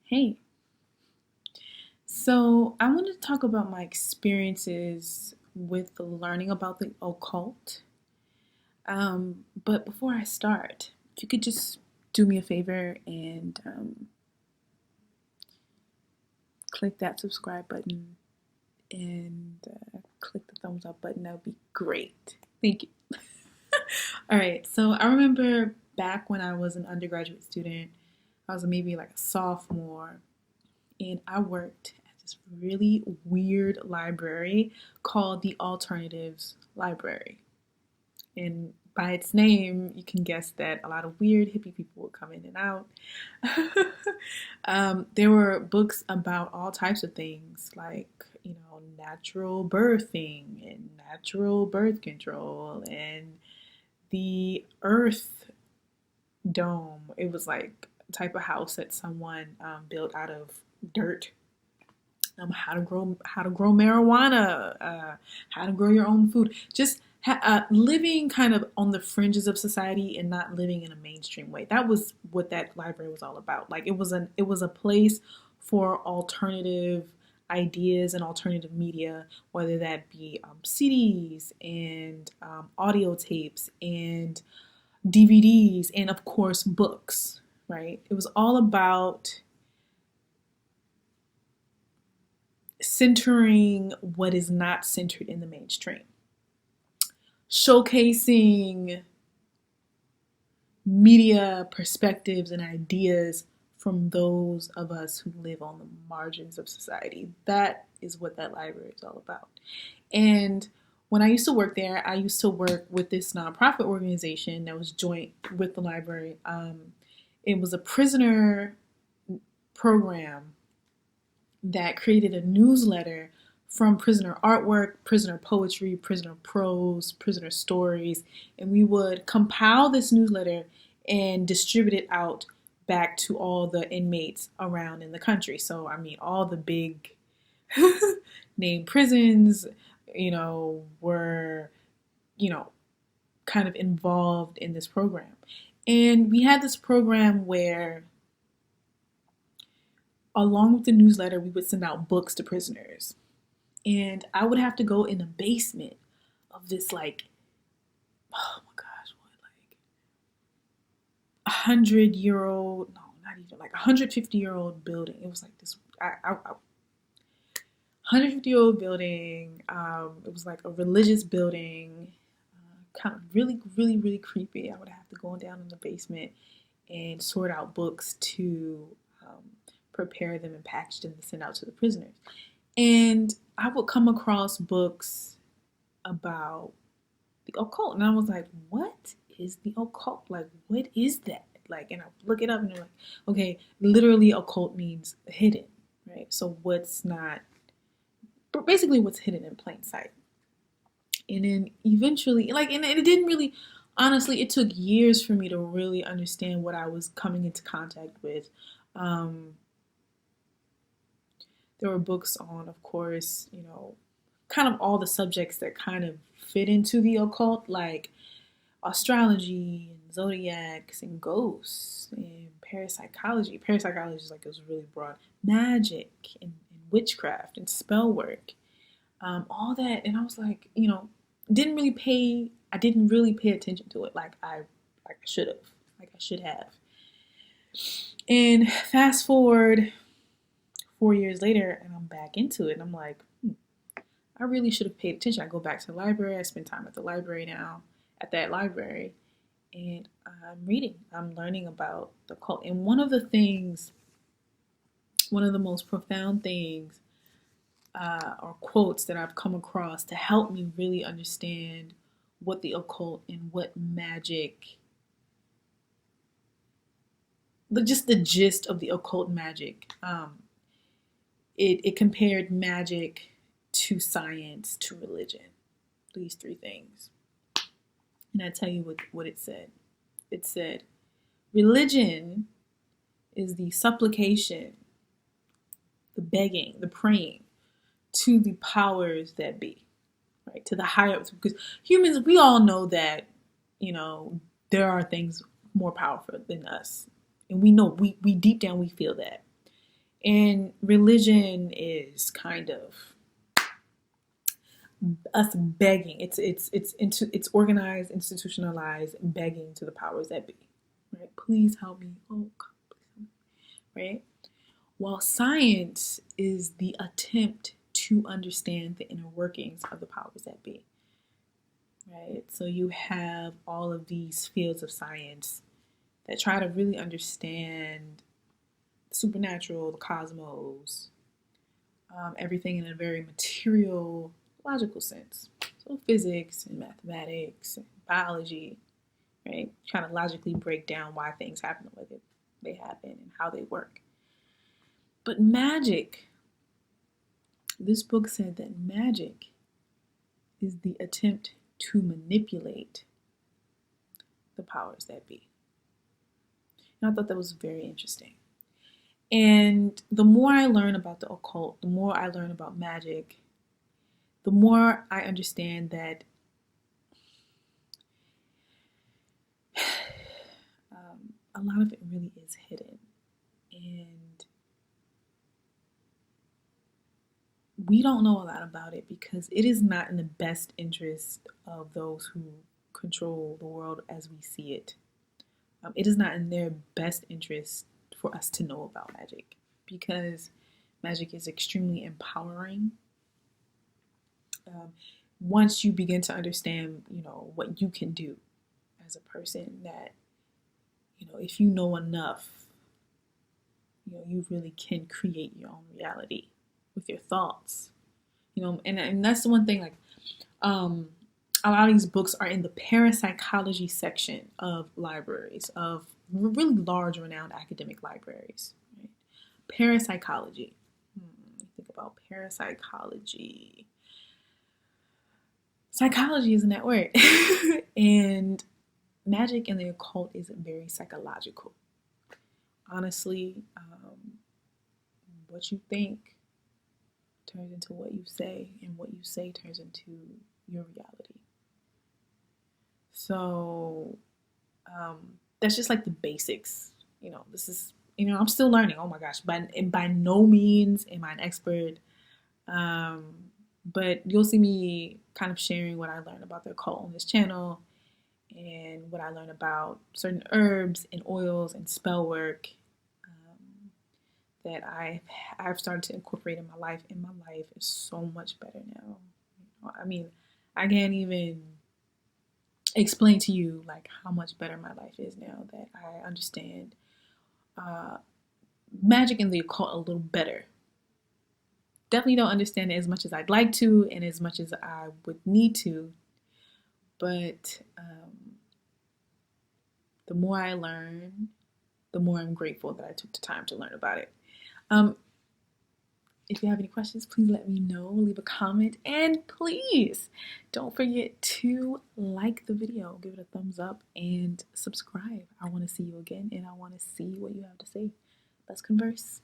Hey, so I want to talk about my experiences with learning about the occult. But before I start, if you could just do me a favor and click that subscribe button and click the thumbs up button, that would be great. Thank you. All right, so I remember back when I was an undergraduate student, I was maybe like a sophomore, and I worked at this really weird library called the Alternatives Library. And by its name, you can guess that a lot of weird hippie people would come in and out. There were books about all types of things, like, natural birthing and natural birth control and the Earth Dome. It was like a type of house that someone built out of dirt. How to grow marijuana, how to grow your own food. Just living kind of on the fringes of society and not living in a mainstream way. That was what that library was all about. Like it was a place for alternative ideas and alternative media, whether that be CDs and audio tapes and DVDs and of course books. Right? It was all about centering what is not centered in the mainstream, showcasing media perspectives and ideas from those of us who live on the margins of society. That is what that library is all about. And when I used to work there, I used to work with this nonprofit organization that was joint with the library. It was a prisoner program that created a newsletter from prisoner artwork, prisoner poetry, prisoner prose, prisoner stories, and we would compile this newsletter and distribute it out back to all the inmates around in the country. So, I mean, all the big named prisons, were, you know, kind of involved in this program. And we had this program where along with the newsletter, we would send out books to prisoners. And I would have to go in the basement of this, like, oh my gosh, what, like 100-year-old, no, not even, like 150-year-old building. It was like this, 150-year-old building. It was like a religious building, kind of really, really, really creepy. I would have to go down in the basement and sort out books to prepare them and package them to send out to the prisoners. And I would come across books about the occult, and I was like, "What is the occult? Like, what is that?" Like, and I look it up, and they're like, "Okay, literally, occult means hidden, right? So what's not, but basically, what's hidden in plain sight." And then eventually, like, and it didn't really, honestly, it took years for me to really understand what I was coming into contact with. Um, There were books on, of course, kind of all the subjects that kind of fit into the occult, like astrology and zodiacs and ghosts and parapsychology. Parapsychology is like, it was really broad. Magic and witchcraft and spell work, all that. And I was like, I didn't really pay attention to it like I should have, like I should have. And fast forward 4 years later, and I'm back into it, and I'm like, I really should have paid attention. I go back to the library. I spend time at the library now, at that library, and I'm reading. I'm learning about the cult. And one of the most profound things or quotes that I've come across to help me really understand what the occult and what magic, just the gist of the occult magic. It compared magic to science to religion, these three things. And I tell you what it said. It said, religion is the supplication, the begging, the praying to the powers that be, right? To the higher, because humans, we all know that, there are things more powerful than us. And we know, we deep down, we feel that. And religion is kind of us begging. It's organized, institutionalized, begging to the powers that be. Right? Please help me. Oh God, please help me. Right? While science is the attempt to understand the inner workings of the powers that be. Right? So you have all of these fields of science that try to really understand the supernatural, the cosmos, everything in a very material, logical sense. So physics and mathematics and biology, right? Trying to logically break down why things happen the way they happen and how they work. But magic, this book said that magic is the attempt to manipulate the powers that be. And I thought that was very interesting. And the more I learn about the occult, the more I learn about magic, the more I understand that a lot of it really is hidden. And we don't know a lot about it because it is not in the best interest of those who control the world as we see it. It is not in their best interest for us to know about magic because magic is extremely empowering. Once you begin to understand, what you can do as a person, that, if you know enough, you really can create your own reality with your thoughts, and that's the one thing, like, a lot of these books are in the parapsychology section of libraries, of really large, renowned academic libraries. Right? Parapsychology. Think about parapsychology. Psychology isn't that word. And magic and the occult is very psychological. Honestly, what you think turns into what you say, and what you say turns into your reality. So that's just like the basics. This is, I'm still learning. Oh my gosh, by no means am I an expert. But you'll see me kind of sharing what I learned about the occult on this channel, and what I learned about certain herbs and oils and spell work that I've started to incorporate in my life. And my life is so much better now. I mean, I can't even explain to you like how much better my life is now that I understand magic and the occult a little better. Definitely don't understand it as much as I'd like to and as much as I would need to, but the more I learn, the more I'm grateful that I took the time to learn about it. If you have any questions, please let me know. Leave a comment, and please don't forget to like the video, give it a thumbs up, and subscribe. I want to see you again, and I want to see what you have to say. Let's converse.